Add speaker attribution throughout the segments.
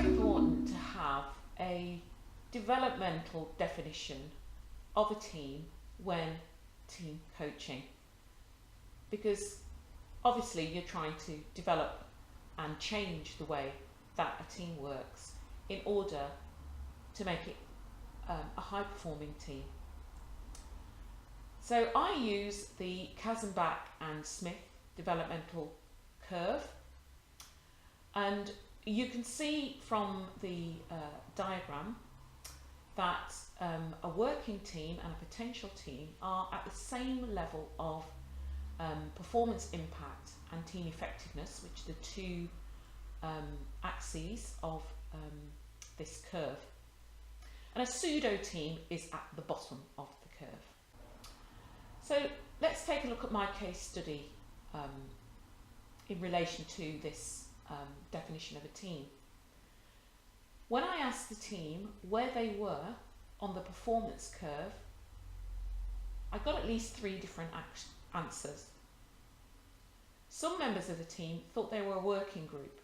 Speaker 1: very important to have a developmental definition of a team when team coaching, because obviously you're trying to develop and change the way that a team works in order to make it a high performing team. So I use the Kassenbach and Smith developmental curve, and you can see from the diagram that a working team and a potential team are at the same level of performance impact and team effectiveness, which are the two axes of this curve. And a pseudo team is at the bottom of the curve. So let's take a look at my case study in relation to this definition of a team. When I asked the team where they were on the performance curve, I got at least 3 different answers. Some members of the team thought they were a working group.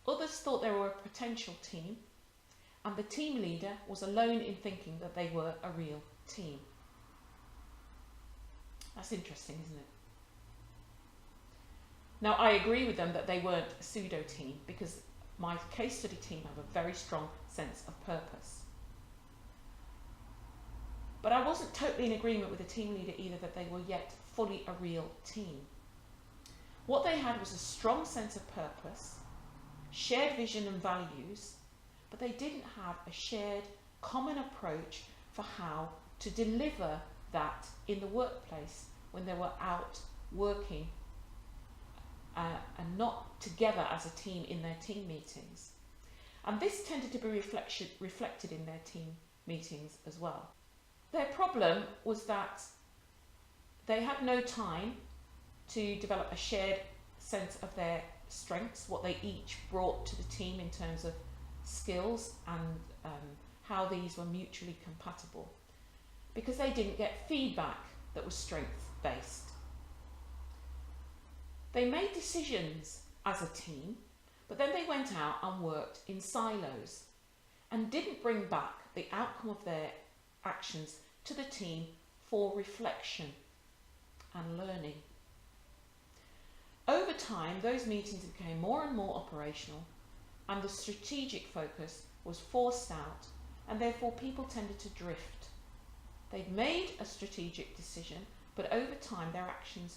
Speaker 1: Others thought they were a potential team, and the team leader was alone in thinking that they were a real team. That's interesting, isn't it? Now, I agree with them that they weren't a pseudo team, because my case study team have a very strong sense of purpose. But I wasn't totally in agreement with the team leader either that they were yet fully a real team. What they had was a strong sense of purpose, shared vision and values, but they didn't have a shared common approach for how to deliver that in the workplace when they were out working and not together as a team in their team meetings. And this tended to be reflected in their team meetings as well. Their problem was that they had no time to develop a shared sense of their strengths, what they each brought to the team in terms of skills and how these were mutually compatible, because they didn't get feedback that was strength-based. They made decisions as a team, but then they went out and worked in silos and didn't bring back the outcome of their actions to the team for reflection and learning. Over time, those meetings became more and more operational, and the strategic focus was forced out, and therefore people tended to drift. They'd made a strategic decision, but over time their actions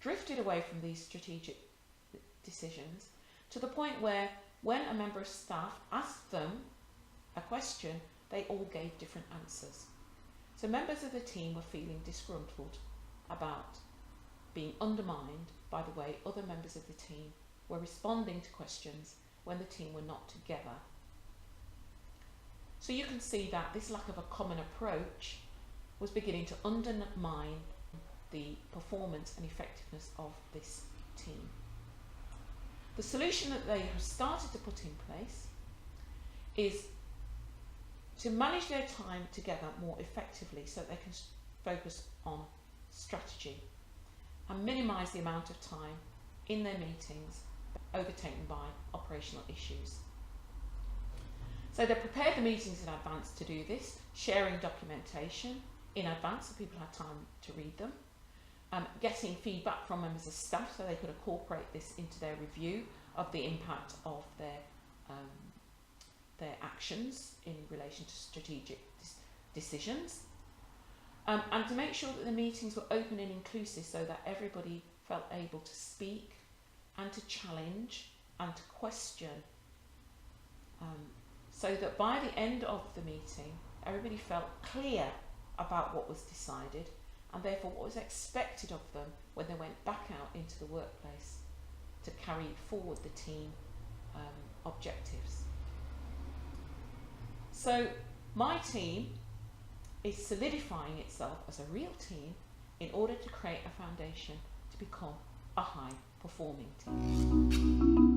Speaker 1: drifted away from these strategic decisions to the point where when a member of staff asked them a question, they all gave different answers. So members of the team were feeling disgruntled about being undermined by the way other members of the team were responding to questions when the team were not together. So you can see that this lack of a common approach was beginning to undermine the performance and effectiveness of this team. The solution that they have started to put in place is to manage their time together more effectively so they can focus on strategy and minimise the amount of time in their meetings overtaken by operational issues. So they prepared the meetings in advance to do this, sharing documentation in advance so people had time to read them, getting feedback from members of staff so they could incorporate this into their review of the impact of their actions in relation to strategic decisions, and to make sure that the meetings were open and inclusive so that everybody felt able to speak and to challenge and to question, so that by the end of the meeting everybody felt clear about what was decided and therefore what was expected of them when they went back out into the workplace to carry forward the team objectives. So my team is solidifying itself as a real team in order to create a foundation to become a high performing team.